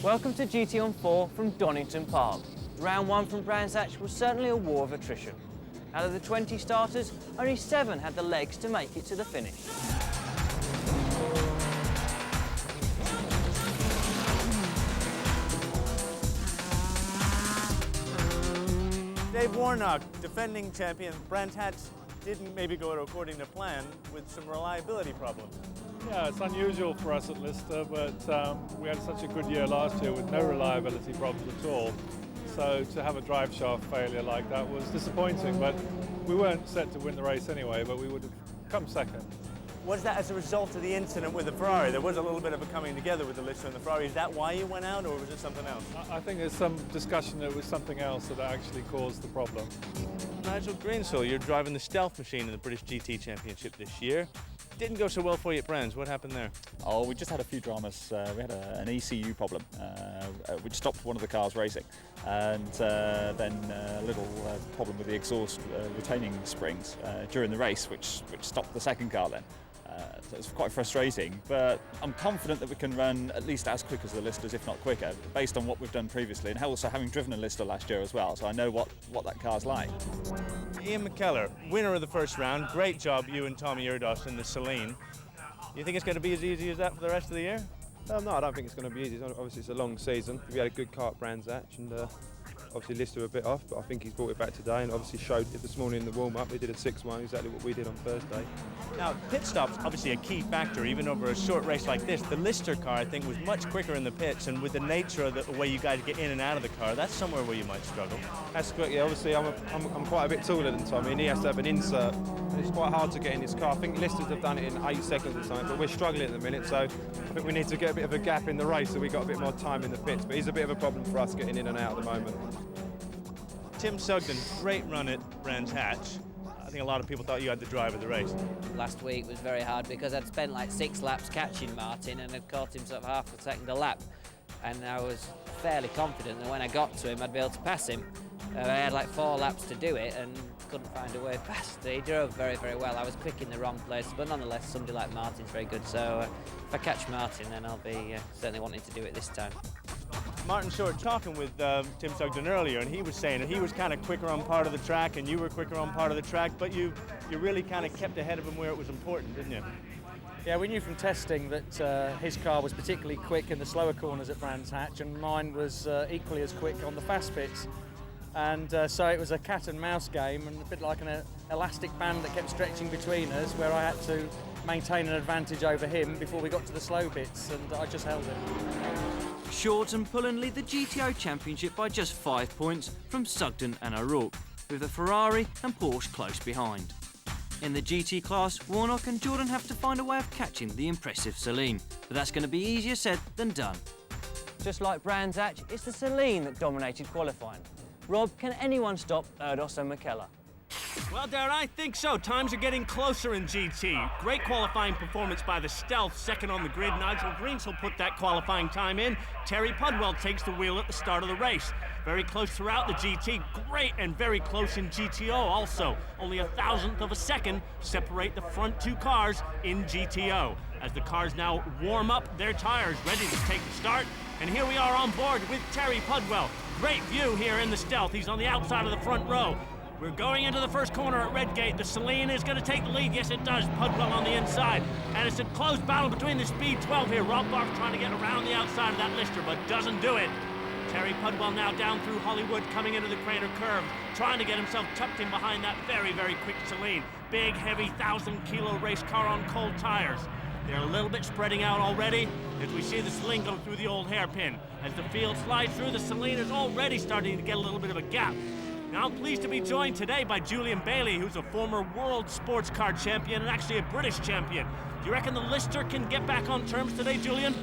Welcome to GT on 4 from Donington Park. Round 1 from Brands Hatch was certainly a war of attrition. Out of the 20 starters, only 7 had the legs to make it to the finish. Dave Warnock, defending champion. Brands Hatch didn't maybe go according to plan with some reliability problems. Yeah, it's unusual for us at Lister, but we had such a good year last year with no reliability problems at all. So to have a drive shaft failure like that was disappointing, but we weren't set to win the race anyway, but we would have come second. Was that as a result of the incident with the Ferrari? There was a little bit of a coming together with the Lister and the Ferrari. Is that why you went out, or was it something else? I think there's some discussion that it was something else that actually caused the problem. Nigel Greensill, you're driving the Stealth machine in the British GT Championship this year. Didn't go so well for you at Brands. What happened there? Oh, we just had a few dramas. We had an ECU problem, which stopped one of the cars racing, and then a little problem with the exhaust retaining springs during the race, which stopped the second car then. So it's quite frustrating, but I'm confident that we can run at least as quick as the Listers, if not quicker, based on what we've done previously, and also having driven a Lister last year as well, so I know what that car's like. Ian McKellar, winner of the first round. Great job, you and Tommy Erdos in the Celine. You think it's going to be as easy as that for the rest of the year? No, I don't think it's going to be easy. Obviously, it's a long season. We had a good car at Brands Hatch, and obviously Lister a bit off, but I think he's brought it back today and obviously showed it this morning in the warm-up. He did a 6-1, exactly what we did on Thursday. Now, pit stop's obviously a key factor, even over a short race like this. The Lister car, I think, was much quicker in the pits, and with the nature of the way you guys get in and out of the car, that's somewhere where you might struggle. That's correct, yeah. Obviously, I'm quite a bit taller than Tommy, and he has to have an insert, and it's quite hard to get in his car. I think Listers have done it in 8 seconds or something, but we're struggling at the minute, so I think we need to get a bit of a gap in the race so we got a bit more time in the pits, but he's a bit of a problem for us getting in and out at the moment. Tim Sugden, great run at Brands Hatch. I think a lot of people thought you had the drive of the race. Last week was very hard because I'd spent like 6 laps catching Martin and had caught him sort of half a second a lap. And I was fairly confident that when I got to him, I'd be able to pass him. I had like 4 laps to do it and couldn't find a way past. He drove very, very well. I was quick in the wrong place, but nonetheless, somebody like Martin's very good. So if I catch Martin, then I'll be certainly wanting to do it this time. Martin Short talking with Tim Sugden earlier, and he was saying that he was kind of quicker on part of the track and you were quicker on part of the track, but you really kind of kept ahead of him where it was important, didn't you? Yeah, we knew from testing that his car was particularly quick in the slower corners at Brands Hatch, and mine was equally as quick on the fast bits. And so it was a cat and mouse game, and a bit like an elastic band that kept stretching between us, where I had to maintain an advantage over him before we got to the slow bits, and I just held it. Short and Pullen lead the GTO Championship by just 5 points from Sugden and O'Rourke, with the Ferrari and Porsche close behind. In the GT class, Warnock and Jordan have to find a way of catching the impressive Celine, but that's going to be easier said than done. Just like Brands Hatch, it's the Celine that dominated qualifying. Rob, can anyone stop Erdos and McKellar? Well, Darren, I think so. Times are getting closer in GT. Great qualifying performance by the Stealth, second on the grid. Nigel Greensill put that qualifying time in. Terry Pudwell takes the wheel at the start of the race. Very close throughout the GT. Great and very close in GTO also. Only 1,000th of a second separate the front 2 cars in GTO. As the cars now warm up their tires, ready to take the start. And here we are on board with Terry Pudwell. Great view here in the Stealth. He's on the outside of the front row. We're going into the first corner at Redgate. The Celine is going to take the lead. Yes, it does. Pudwell on the inside. And it's a close battle between the Speed 12 here. Rob Barth trying to get around the outside of that Lister, but doesn't do it. Terry Pudwell now down through Hollywood, coming into the Crater Curve, trying to get himself tucked in behind that very, very quick Celine. Big, heavy, 1,000-kilo race car on cold tires. They're a little bit spreading out already as we see the Celine go through the old hairpin. As the field slides through, the Celine is already starting to get a little bit of a gap. Now I'm pleased to be joined today by Julian Bailey, who's a former world sports car champion and actually a British champion. Do you reckon the Lister can get back on terms today, Julian?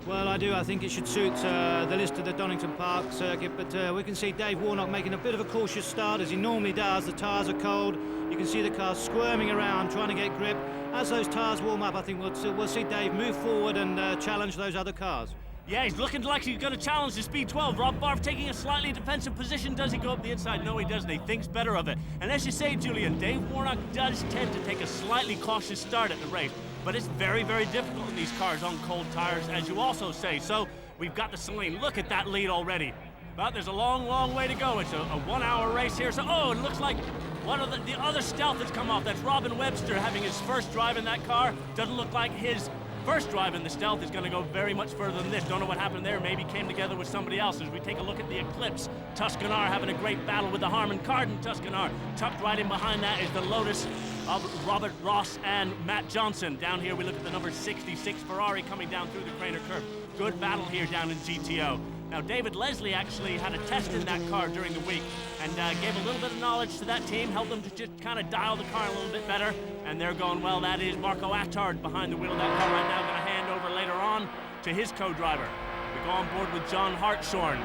Well, I do. I think it should suit the Lister, the Donington Park circuit, but we can see Dave Warnock making a bit of a cautious start, as he normally does. The tyres are cold. You can see the car squirming around, trying to get grip. As those tyres warm up, I think we'll see Dave move forward and challenge those other cars. Yeah, he's looking like he's going to challenge the Speed 12. Rob Barth taking a slightly defensive position. Does he go up the inside? No, he doesn't. He thinks better of it. And as you say, Julian, Dave Warnock does tend to take a slightly cautious start at the race, but it's very, very difficult in these cars on cold tires, as you also say. So we've got the Celine. Look at that lead already. But there's a long, long way to go. It's a 1 hour race here. So, oh, it looks like one of the other stealth has come off. That's Robin Webster having his first drive in that car. Doesn't look like his first drive in the stealth is going to go very much further than this. Don't know what happened there. Maybe came together with somebody else. As we take a look at the Eclipse, Tuscanar having a great battle with the Harman Kardon Tuscanar. Tucked right in behind that is the Lotus of Robert Ross and Matt Johnson. Down here we look at the number 66 Ferrari coming down through the Craner curve. Good battle here down in GTO. Now, David Leslie actually had a test in that car during the week and gave a little bit of knowledge to that team, helped them to just kind of dial the car a little bit better, and they're going well. That is Marco Attard behind the wheel of that car right now, going to hand over later on to his co-driver. We go on board with John Hartshorn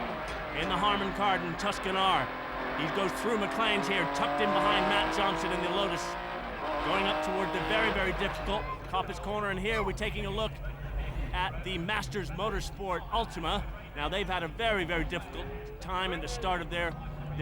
in the Harman Kardon Tuscanar. He goes through McLean's here, tucked in behind Matt Johnson in the Lotus, going up toward the very, very difficult Coppice Corner, and here we're taking a look at the Masters Motorsport Ultima. Now, they've had a very, very difficult time in the start of their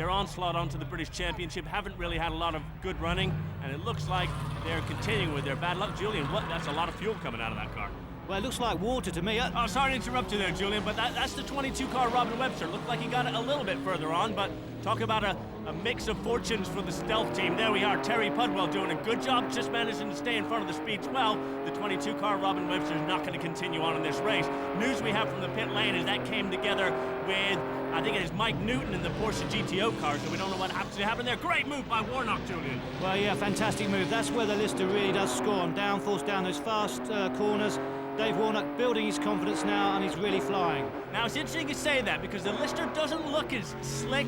onslaught onto the British Championship. Haven't really had a lot of good running, and it looks like they're continuing with their bad luck. Julian, that's a lot of fuel coming out of that car. Well, it looks like water to me. Oh, sorry to interrupt you there, Julian, but that's the 22 car Robin Webster. Looked like he got it a little bit further on, but talk about a mix of fortunes for the stealth team. There we are, Terry Pudwell doing a good job, just managing to stay in front of the speed 12. The 22 car Robin Webster is not going to continue on in this race. News we have from the pit lane is that came together with, I think it is Mike Newton in the Porsche GTO car, so we don't know what actually happened there. Great move by Warnock, Julian. Well, yeah, fantastic move. That's where the Lister really does score on downforce down those fast corners. Dave Warnock building his confidence now, and he's really flying. Now, it's interesting you say that because the Lister doesn't look as slick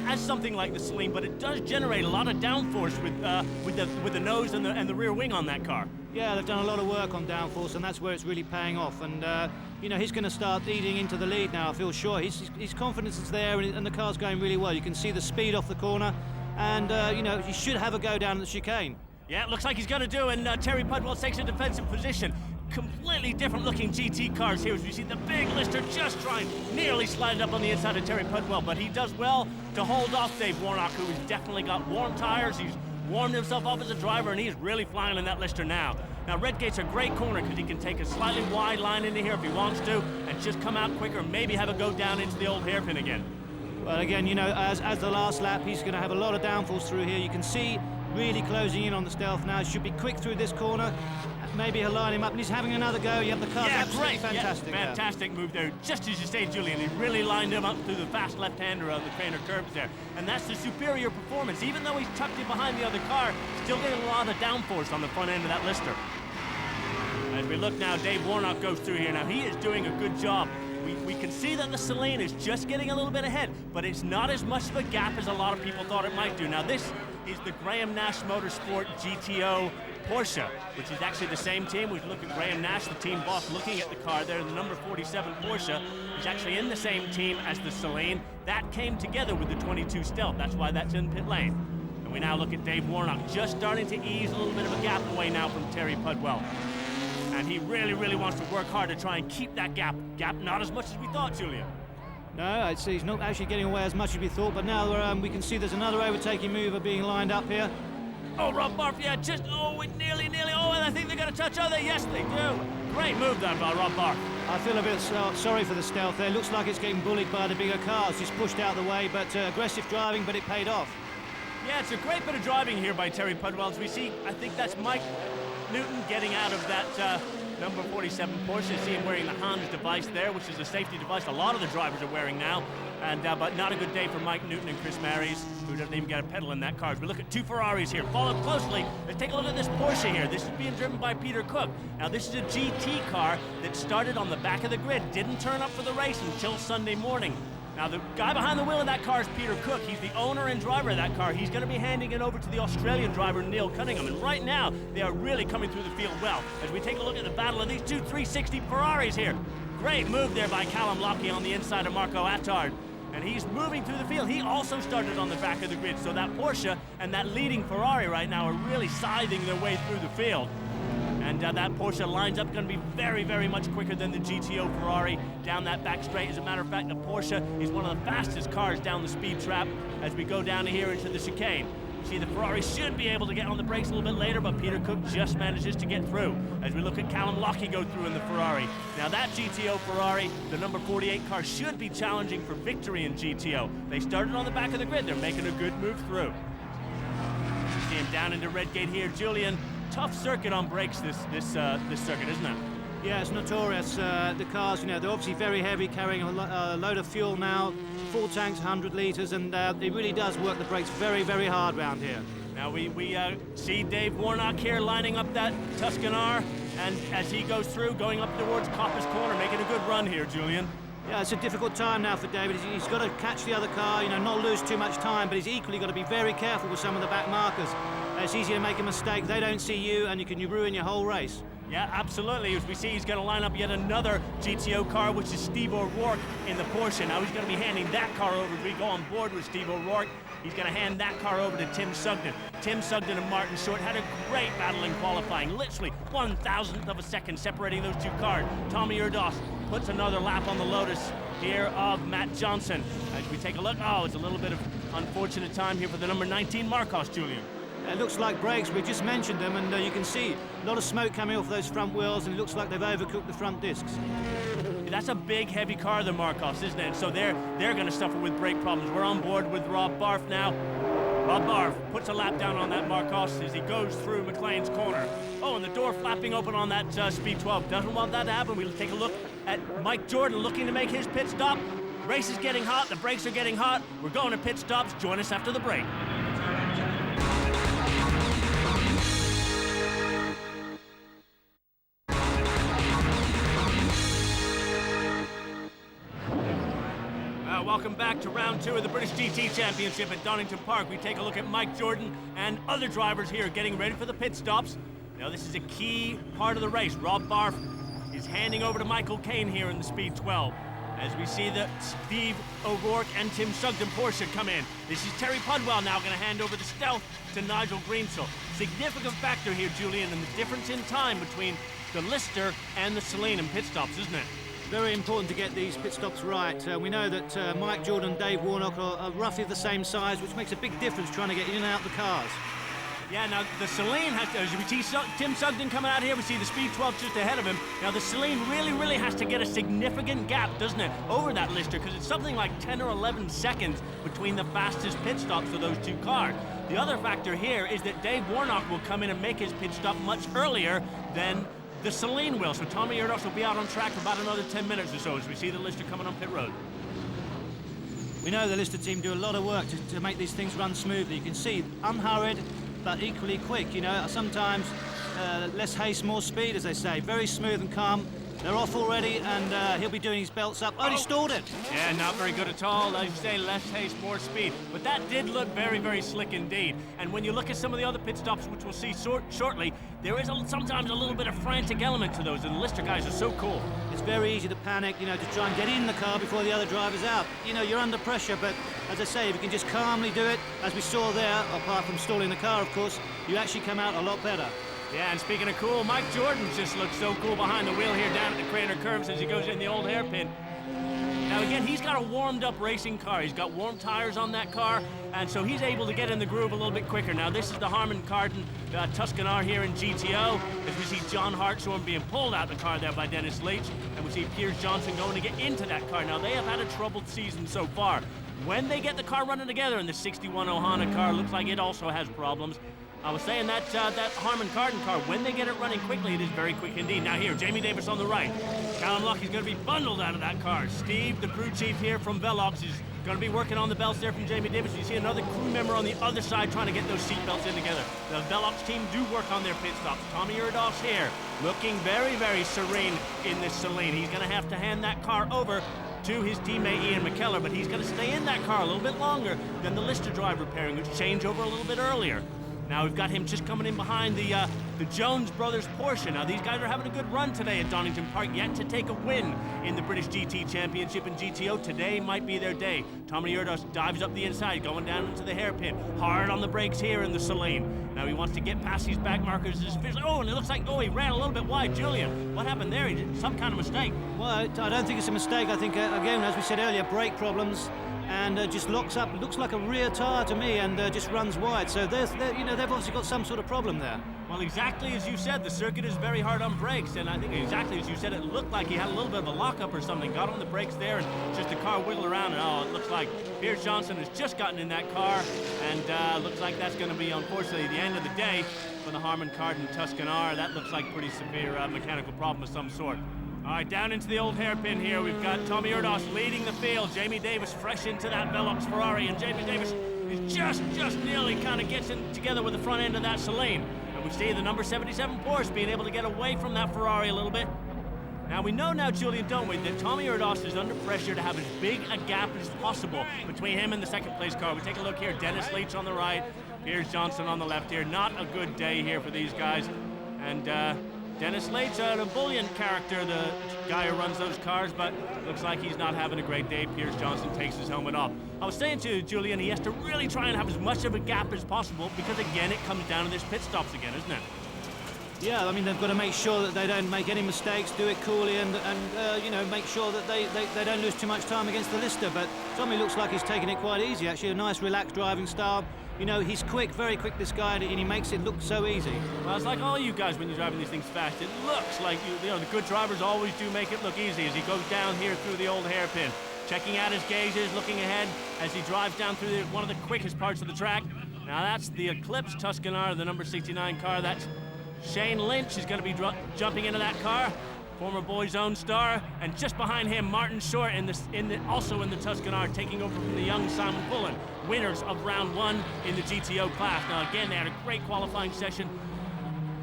as something like the Celine, but it does generate a lot of downforce with the nose and the rear wing on that car. Yeah, they've done a lot of work on downforce, and that's where it's really paying off. And you know, he's going to start eating into the lead now. I feel sure his confidence is there, and the car's going really well. You can see the speed off the corner, and you know, he should have a go down the chicane. Yeah, it looks like he's going to do, and Terry Pudwell takes a defensive position. Completely different looking GT cars here as we see the big Lister just trying, nearly sliding up on the inside of Terry Pudwell, but he does well to hold off Dave Warnock, who has definitely got warm tires. He's warmed himself up as a driver, and he's really flying in that Lister now. Now, Redgate's a great corner because he can take a slightly wide line into here if he wants to and just come out quicker, maybe have a go down into the old hairpin again. Well, again, you know, as the last lap, he's going to have a lot of downforce through here. You can see really closing in on the stealth now. Should be quick through this corner. Maybe he'll line him up, and he's having another go. Yeah, the car's absolutely fantastic. Yeah, fantastic move there. Just as you say, Julian, he really lined him up through the fast left-hander of the Craner curves there. And that's the superior performance. Even though he's tucked in behind the other car, still getting a lot of downforce on the front end of that Lister. As we look now, Dave Warnock goes through here. Now, he is doing a good job. We can see that the Celine is just getting a little bit ahead, but it's not as much of a gap as a lot of people thought it might do. Now, this is the Graham Nash Motorsport GTO Porsche, which is actually the same team. We look at Graham Nash, the team boss, looking at the car there. The number 47 Porsche is actually in the same team as the Celine. That came together with the 22 Stealth. That's why that's in pit lane. And we now look at Dave Warnock, just starting to ease a little bit of a gap away now from Terry Pudwell. And he really, really wants to work hard to try and keep that gap. Not as much as we thought, Julian. No, I'd say he's not actually getting away as much as we thought, but now we can see there's another overtaking mover being lined up here. Oh, Rob Barth, yeah, just, nearly, and I think they're going to touch other. Yes, they do. Great move there by Rob Barth. I feel a bit sorry for the stealth there. Looks like it's getting bullied by the bigger cars. Just pushed out the way, but aggressive driving, but it paid off. Yeah, it's a great bit of driving here by Terry Pudwell. As we see, I think that's Mike Newton getting out of that number 47 Porsche. See him wearing the Hans device there, which is a safety device a lot of the drivers are wearing now. And but not a good day for Mike Newton and Chris Maries, who doesn't even get a pedal in that car. As we look at two Ferraris here, followed closely. Let's take a look at this Porsche here. This is being driven by Peter Cook. Now, this is a GT car that started on the back of the grid, didn't turn up for the race until Sunday morning. Now, the guy behind the wheel of that car is Peter Cook. He's the owner and driver of that car. He's going to be handing it over to the Australian driver, Neil Cunningham. And right now, they are really coming through the field well. As we take a look at the battle of these two 360 Ferraris here. Great move there by Callum Lockie on the inside of Marco Attard. And he's moving through the field. He also started on the back of the grid. So that Porsche and that leading Ferrari right now are really scything their way through the field. And that Porsche lines up, going to be very, very much quicker than the GTO Ferrari down that back straight. As a matter of fact, the Porsche is one of the fastest cars down the speed trap as we go down here into the chicane. See, the Ferrari should be able to get on the brakes a little bit later, but Peter Cook just manages to get through. As we look at Callum Lockie go through in the Ferrari. Now that GTO Ferrari, the number 48 car, should be challenging for victory in GTO. They started on the back of the grid. They're making a good move through. See him down into Redgate here. Julian, tough circuit on brakes this circuit, isn't it? Yeah, it's notorious. The cars, you know, they're obviously very heavy, carrying a load of fuel now, full tanks, 100 litres, and it really does work the brakes very, very hard round here. Now we see Dave Warnock here lining up that Tuscanar, and as he goes through, going up towards Copper's Corner, making a good run here, Julian. Yeah, it's a difficult time now for David. He's got to catch the other car, you know, not lose too much time, but he's equally got to be very careful with some of the back markers. It's easy to make a mistake. They don't see you, and you ruin your whole race. Yeah, absolutely. As we see, he's going to line up yet another GTO car, which is Steve O'Rourke in the Porsche. Now he's going to be handing that car over as we go on board with Steve O'Rourke. He's going to hand that car over to Tim Sugden. Tim Sugden and Martin Short had a great battle in qualifying, literally 1,000th of a second separating those two cars. Tommy Erdos puts another lap on the Lotus here of Matt Johnson. As we take a look, it's a little bit of unfortunate time here for the number 19 Marcos, Julian. It looks like brakes, we just mentioned them, and you can see a lot of smoke coming off those front wheels, and it looks like they've overcooked the front discs. That's a big, heavy car, the Marcos, isn't it? So they're going to suffer with brake problems. We're on board with Rob Barf now. Rob Barf puts a lap down on that Marcos as he goes through McLean's corner. Oh, and the door flapping open on that Speed 12. Doesn't want that to happen. We'll take a look at Mike Jordan looking to make his pit stop. Race is getting hot. The brakes are getting hot. We're going to pit stops. Join us after the break. Welcome back to round 2 of the British GT Championship at Donington Park. We take a look at Mike Jordan and other drivers here getting ready for the pit stops. Now this is a key part of the race. Rob Barf is handing over to Michael Caine here in the Speed 12. As we see that Steve O'Rourke and Tim Sugden Porsche come in. This is Terry Pudwell now going to hand over the Stealth to Nigel Greensell. Significant factor here, Julian, and the difference in time between the Lister and the Saleen in pit stops, isn't it? Very important to get these pit stops right. We know that Mike Jordan and Dave Warnock are roughly the same size, which makes a big difference trying to get in and out the cars. Yeah, now the Saleen has to, as we see Tim Sugden coming out here, we see the Speed 12 just ahead of him. Now the Saleen really has to get a significant gap, doesn't it, over that Lister, because it's something like 10 or 11 seconds between the fastest pit stops for those two cars. The other factor here is that Dave Warnock will come in and make his pit stop much earlier than the Saleen will. So Tommy Erdos will be out on track for about another 10 minutes or so as we see the Lister coming on pit road. We know the Lister team do a lot of work to make these things run smoothly. You can see unhurried, but equally quick, you know, sometimes less haste, more speed, as they say. Very smooth and calm. They're off already, and he'll be doing his belts up. Oh, he stalled it! Yeah, not very good at all. As you say, less haste, more speed. But that did look very slick indeed. And when you look at some of the other pit stops, which we'll see shortly, there is sometimes a little bit of frantic element to those, and the Lister guys are so cool. It's very easy to panic, you know, to try and get in the car before the other driver's out. You know, you're under pressure, but as I say, if you can just calmly do it, as we saw there, apart from stalling the car, of course, you actually come out a lot better. Yeah, and speaking of cool, Mike Jordan just looks so cool behind the wheel here down at the Crater Curves as he goes in the old hairpin. Now again, he's got a warmed-up racing car. He's got warm tires on that car, and so he's able to get in the groove a little bit quicker. Now this is the Harman Kardon Tuscanar here in GTO, as we see John Hartshorn being pulled out of the car there by Dennis Leach, and we see Piers Johnson going to get into that car. Now they have had a troubled season so far. When they get the car running together, and the 61 Ohana car looks like it also has problems. I was saying that that Harman Kardon car, when they get it running quickly, it is very quick indeed. Now here, Jamie Davis on the right. Callum Lockie's going to be bundled out of that car. Steve, the crew chief here from Velox, is going to be working on the belts there from Jamie Davis. You see another crew member on the other side trying to get those seat belts in together. The Velox team do work on their pit stops. Tommy Erdos here, looking very serene in this Saleen. He's going to have to hand that car over to his teammate Ian McKellar, but he's going to stay in that car a little bit longer than the Lister driver pairing, which changed over a little bit earlier. Now we've got him just coming in behind the Jones Brothers Porsche. Now these guys are having a good run today at Donington Park, yet to take a win in the British GT Championship and GTO. Today might be their day. Tommy Erdos dives up the inside, going down into the hairpin. Hard on the brakes here in the Saleen. Now he wants to get past these back markers. Oh, and it looks like, he ran a little bit wide. Julian, what happened there? He did some kind of mistake. Well, I don't think it's a mistake. I think, again, as we said earlier, brake problems. and just locks up. It looks like a rear tyre to me, and just runs wide. So they've obviously got some sort of problem there. Well, exactly as you said, the circuit is very hard on brakes, and I think exactly as you said, it looked like he had a little bit of a lockup or something. Got on the brakes there, and just the car wiggled around, and it looks like Piers Johnson has just gotten in that car, and looks like that's going to be, unfortunately, the end of the day for the Harman Kardon Tuscanaur. That looks like pretty severe mechanical problem of some sort. All right, down into the old hairpin here. We've got Tommy Erdos leading the field. Jamie Davis fresh into that Velox Ferrari, and Jamie Davis is just nearly kind of gets in together with the front end of that Celine. And we see the number 77 Porsche being able to get away from that Ferrari a little bit. Now we know now, Julian, don't we, that Tommy Erdos is under pressure to have as big a gap as possible between him and the second place car. We take a look here, Dennis Leach on the right, Piers Johnson on the left here. Not a good day here for these guys. And Dennis Leach, a bullion character, the guy who runs those cars, but looks like he's not having a great day. Piers Johnson takes his helmet off. I was saying to Julian, he has to really try and have as much of a gap as possible, because again, it comes down to this pit stops again, isn't it? Yeah, I mean, they've got to make sure that they don't make any mistakes, do it coolly, and make sure that they don't lose too much time against the Lister. But Tommy looks like he's taking it quite easy, actually. A nice, relaxed driving style. You know, he's quick, very quick, this guy, and he makes it look so easy. Well, it's like all you guys when you're driving these things fast. It looks like, the good drivers always do make it look easy as he goes down here through the old hairpin. Checking out his gauges, looking ahead as he drives down through one of the quickest parts of the track. Now, that's the Eclipse Tuscanaur, the number 69 car. That's Shane Lynch is going to be jumping into that car, former Boys Own star, and just behind him, Martin Short also in the Tuscanaur, taking over from the young Simon Pullen, winners of round 1 in the GTO class. Now again, they had a great qualifying session.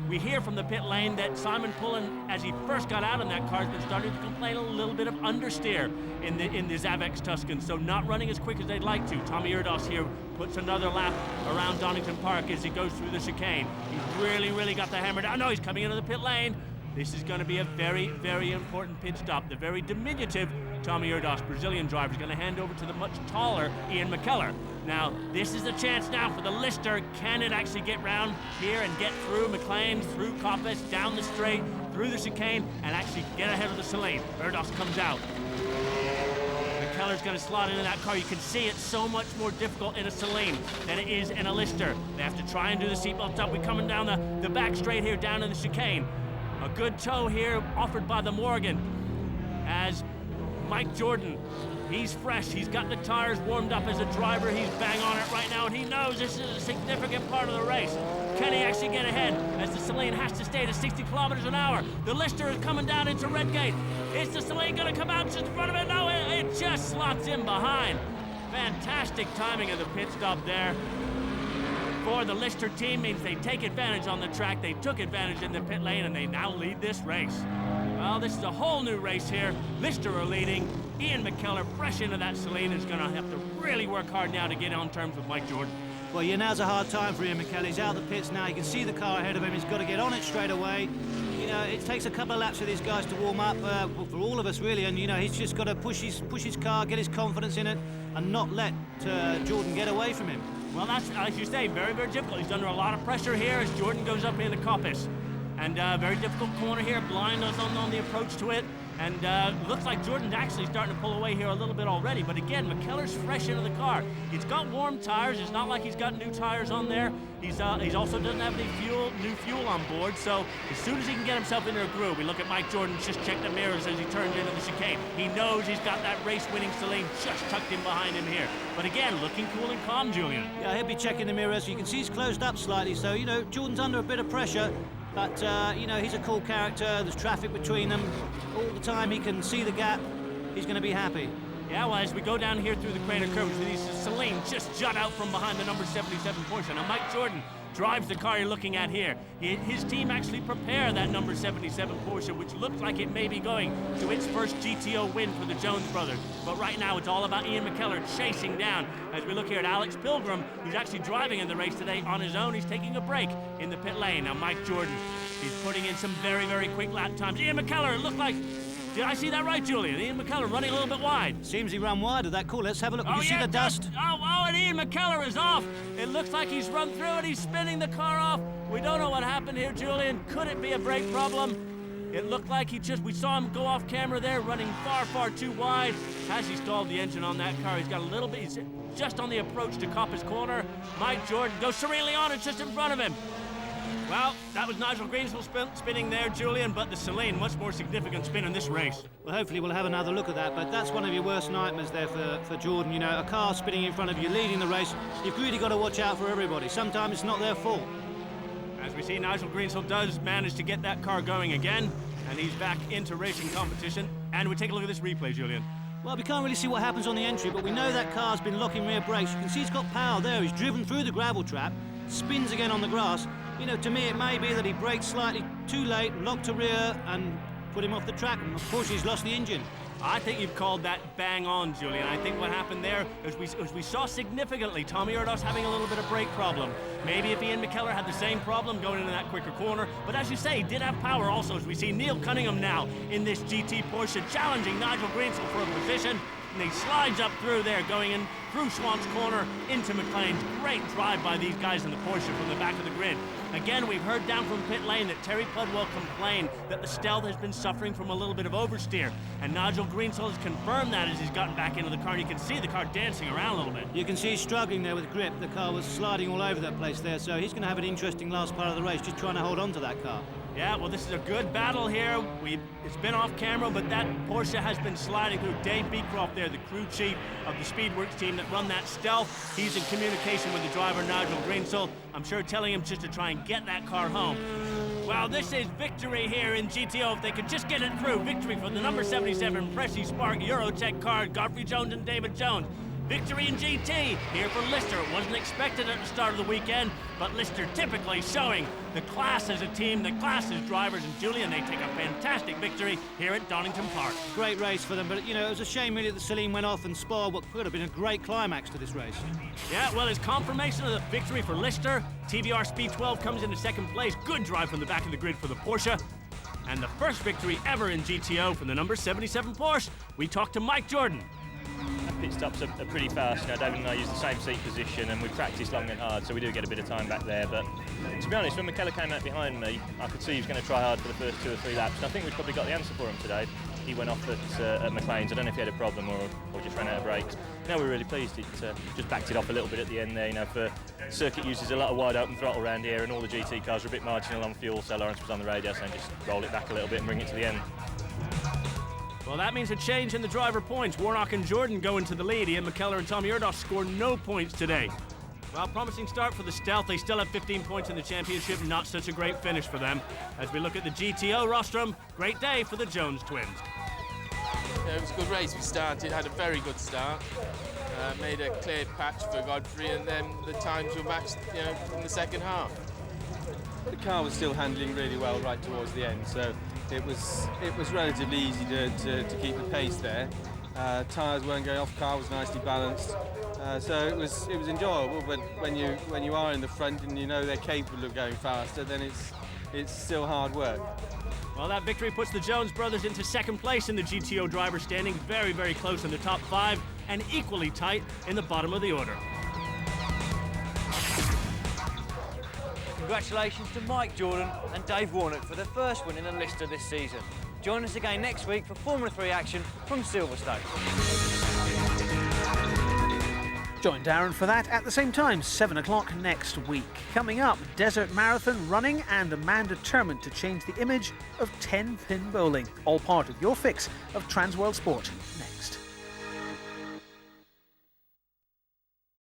We hear from the pit lane that Simon Pullen, as he first got out in that car, has been starting to complain a little bit of understeer in the Zavex Tuscan, so not running as quick as they'd like to. Tommy Erdos here puts another lap around Donington Park as he goes through the chicane. He's really got the hammer down. No, he's coming into the pit lane. This is going to be a very important pit stop. The very diminutive Tommy Erdos, Brazilian driver, is going to hand over to the much taller Ian McKellar. Now, this is the chance now for the Lister. Can it actually get round here and get through McLean, through Coppice, down the straight, through the chicane, and actually get ahead of the Celine? Erdos comes out. McKellar's going to slot into that car. You can see it's so much more difficult in a Celine than it is in a Lister. They have to try and do the seatbelts up. We're coming down the back straight here, down in the chicane. A good tow here offered by the Morgan as Mike Jordan, he's fresh. He's got the tires warmed up as a driver. He's bang on it right now, and he knows this is a significant part of the race. Can he actually get ahead as the Celine has to stay to 60 kilometers an hour? The Lister is coming down into Redgate. Is the Celine going to come out just in front of it? No, it just slots in behind. Fantastic timing of the pit stop there. For the Lister team means they take advantage on the track. They took advantage in the pit lane, and they now lead this race. Well, this is a whole new race here. Lister are leading. Ian McKellar, fresh into that Celine, is going to have to really work hard now to get on terms with Mike Jordan. Well, yeah, now's a hard time for Ian McKellar. He's out of the pits now. You can see the car ahead of him. He's got to get on it straight away. You know, it takes a couple of laps for these guys to warm up, for all of us, really. And, you know, he's just got to push his car, get his confidence in it, and not let Jordan get away from him. Well, that's, as you say, very difficult. He's under a lot of pressure here as Jordan goes up into Coppice. And very difficult corner here, blind on the approach to it. And looks like Jordan's actually starting to pull away here a little bit already. But again, McKellar's fresh into the car. He's got warm tires. It's not like he's got new tires on there. He's also doesn't have any new fuel on board. So as soon as he can get himself into a groove, we look at Mike Jordan just check the mirrors as he turns into the chicane. He knows he's got that race-winning Celine just tucked in behind him here. But again, looking cool and calm, Julian. Yeah, he'll be checking the mirrors. You can see he's closed up slightly. So, you know, Jordan's under a bit of pressure. But, you know, he's a cool character. There's traffic between them. All the time he can see the gap. He's going to be happy. Yeah, well, as we go down here through the crater curve, these Celine just jut out from behind the number 77 Porsche. Now, Mike Jordan drives the car you're looking at here. His team actually prepared that number 77 Porsche, which looks like it may be going to its first GTO win for the Jones brothers. But right now, it's all about Ian McKellar chasing down. As we look here at Alex Pilgrim, who's actually driving in the race today on his own. He's taking a break in the pit lane. Now, Mike Jordan, he's putting in some very quick lap times. Ian McKellar, it looked like... Did I see that right, Julian? Ian McKellar running a little bit wide. Seems he ran wide of that. Cool, let's have a look. Can you see the dust? And Ian McKellar is off. It looks like he's run through it. He's spinning the car off. We don't know what happened here, Julian. Could it be a brake problem? It looked like we saw him go off camera there, running far, far too wide. Has he stalled the engine on that car? He's got a little bit, he's just on the approach to Coppa's corner. Mike Jordan goes serenely on, it's just in front of him. Well, that was Nigel Greenswell spinning there, Julian, but the Celine, much more significant spin in this race. Well, hopefully we'll have another look at that, but that's one of your worst nightmares there for Jordan. You know, a car spinning in front of you, leading the race. You've really got to watch out for everybody. Sometimes it's not their fault. As we see, Nigel Greenswell does manage to get that car going again, and he's back into racing competition. And we take a look at this replay, Julian. Well, we can't really see what happens on the entry, but we know that car's been locking rear brakes. You can see he's got power there. He's driven through the gravel trap, spins again on the grass. You know, to me, it may be that he braked slightly too late, locked to rear, and put him off the track, and of course he's lost the engine. I think you've called that bang on, Julian. I think what happened there is we saw significantly Tommy Erdos having a little bit of brake problem. Maybe if Ian McKellar had the same problem going into that quicker corner, but as you say, he did have power also, as we see Neil Cunningham now in this GT Porsche challenging Nigel Greenswell for a position. And he slides up through there, going in through Swan's corner into McLean's. Great drive by these guys in the Porsche from the back of the grid. Again, we've heard down from pit lane that Terry Pudwell complained that the Stealth has been suffering from a little bit of oversteer. And Nigel Greenswell has confirmed that as he's gotten back into the car. You can see the car dancing around a little bit. You can see he's struggling there with grip. The car was sliding all over that place there, so he's going to have an interesting last part of the race, just trying to hold on to that car. Yeah, well, this is a good battle here. It's been off camera, but that Porsche has been sliding through. Dave Beecroft there, the crew chief of the Speedworks team that run that Stealth. He's in communication with the driver, Nigel Greenswell. I'm sure telling him just to try and get that car home. Well, this is victory here in GTO. If they could just get it through. Victory for the number 77 Pressy Spark Eurotech car, Godfrey Jones and David Jones. Victory in GT here for Lister. It wasn't expected at the start of the weekend, but Lister typically showing the class as a team, the class as drivers, and Julian, they take a fantastic victory here at Donington Park. Great race for them, but you know, it was a shame really that Celine went off and spoiled what could have been a great climax to this race. Yeah, well, as confirmation of the victory for Lister, TVR Speed 12 comes into second place. Good drive from the back of the grid for the Porsche. And the first victory ever in GTO from the number 77 Porsche. We talked to Mike Jordan. Pit stops are pretty fast. You know, David and I use the same seat position and we practice long and hard, so we do get a bit of time back there. But to be honest, when McKellar came out behind me, I could see he was going to try hard for the first 2 or 3 laps. And I think we've probably got the answer for him today. He went off at McLean's. I don't know if he had a problem or just ran out of brakes. Now we're really pleased. It just backed it off a little bit at the end there. You know, circuit uses a lot of wide open throttle around here, and all the GT cars are a bit marginal on fuel. So Lawrence was on the radio saying just roll it back a little bit and bring it to the end. Well, that means a change in the driver points. Warnock and Jordan go into the lead. Ian McKellar and Tommy Erdos score no points today. Well, promising start for the Stealth. They still have 15 points in the championship. Not such a great finish for them. As we look at the GTO rostrum, great day for the Jones twins. Yeah, it was a good race. We had a very good start. Made a clear patch for Godfrey, and then the times were matched, you know, in the second half. The car was still handling really well right towards the end, so it was relatively easy to keep the pace there. Tyres weren't going off, car was nicely balanced, so it was enjoyable. But when you are in the front and you know they're capable of going faster, then it's still hard work. Well, that victory puts the Jones brothers into second place in the GTO driver standing, very, very close in the top 5 and equally tight in the bottom of the order. Congratulations to Mike Jordan and Dave Warnock for their first win in the Lister this season. Join us again next week for Formula 3 action from Silverstone. Join Darren for that at the same time, 7 o'clock next week. Coming up, Desert Marathon running and a man determined to change the image of 10-pin bowling. All part of your fix of Transworld Sport.